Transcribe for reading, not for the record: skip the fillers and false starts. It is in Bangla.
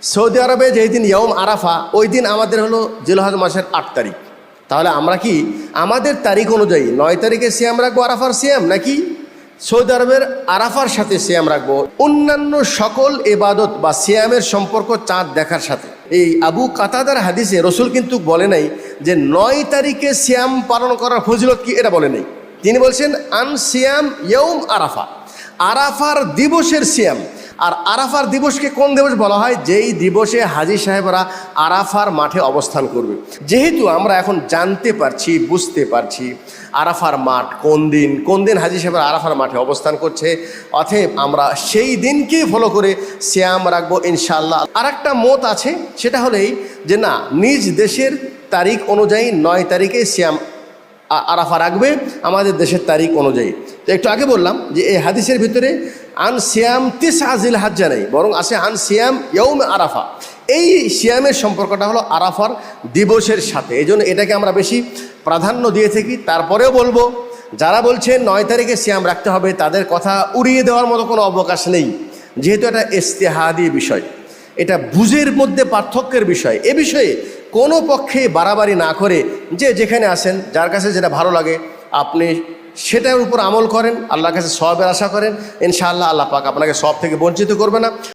সৌদি আরবে যেই দিন ইয়ৌম আরাফা, ওই দিন আমাদের হলো জিলহজ মাসের 8 তারিখ। তাহলে আমরা কি আমাদের তারিখ অনুযায়ী 9 তারিখে সিয়াম রাখবো আরাফার সিয়াম, নাকি সৌদি আরবের আরাফার সাথে সিয়াম রাখবো? অন্যান্য সকল ইবাদত বা সিয়ামের সম্পর্ক চাঁদ দেখার সাথে। এই আবু কাতাদার হাদিসে রসুল কিন্তু বলে নাই যে 9 তারিখে সিয়াম পালন করার ফজিলত কি, এটা বলে নাই। তিনি বলছেন আন সিয়াম ইয়ৌম আরাফা, আরাফার দিবসের সিয়াম। আর আরাফার দিবসকে কোন দিবস বলা হয়? যেই দিবসে হাজী সাহেবরা আরাফার মাঠে অবস্থান করবে। যেহেতু আমরা এখন জানতে পারছি, বুঝতে পারছি আরাফার মাঠ কোন দিন হাজী সাহেবরা আরাফার মাঠে অবস্থান করছে, অতএব আমরা সেই দিনকেই ফলো করে সিয়াম রাখবো ইনশাআল্লাহ। আর একটা মত আছে, সেটা হলেই যে না, নিজ দেশের তারিখ অনুযায়ী 9 তারিখে সিয়াম আরাফা রাখবে আমাদের দেশের তারিখ অনুযায়ী। তো একটু আগে বললাম যে এই হাদিসের ভিতরে আন সিয়াম তিসআ জিলহজ্জা নেই, বরং আছে আন সিয়াম ইয়ৌম আরাফা। এই সিয়ামের সম্পর্কটা হলো আরাফার দিবসের সাথে, এই জন্য এটাকে আমরা বেশি প্রাধান্য দিয়ে থাকি। তারপরেও বলবো, যারা বলছেন 9 তারিখে সিয়াম রাখতে হবে, তাদের কথা উড়িয়ে দেওয়ার মতো কোনো অবকাশ নেই। যেহেতু এটা ইজতিহাদি বিষয়, এটা বুঝের মধ্যে পার্থক্যের বিষয়। এ বিষয়ে কোনো পক্ষে বাড়াবাড়ি না করে যে যেখানে আসেন, যার কাছে যেটা ভালো লাগে আপনি সেটার উপর আমল করেন, আল্লাহর কাছে সওয়াবের আশা করেন, ইনশাআল্লাহ আল্লাহ পাক আপনাকে সওয়াব থেকে বঞ্চিত করবে না।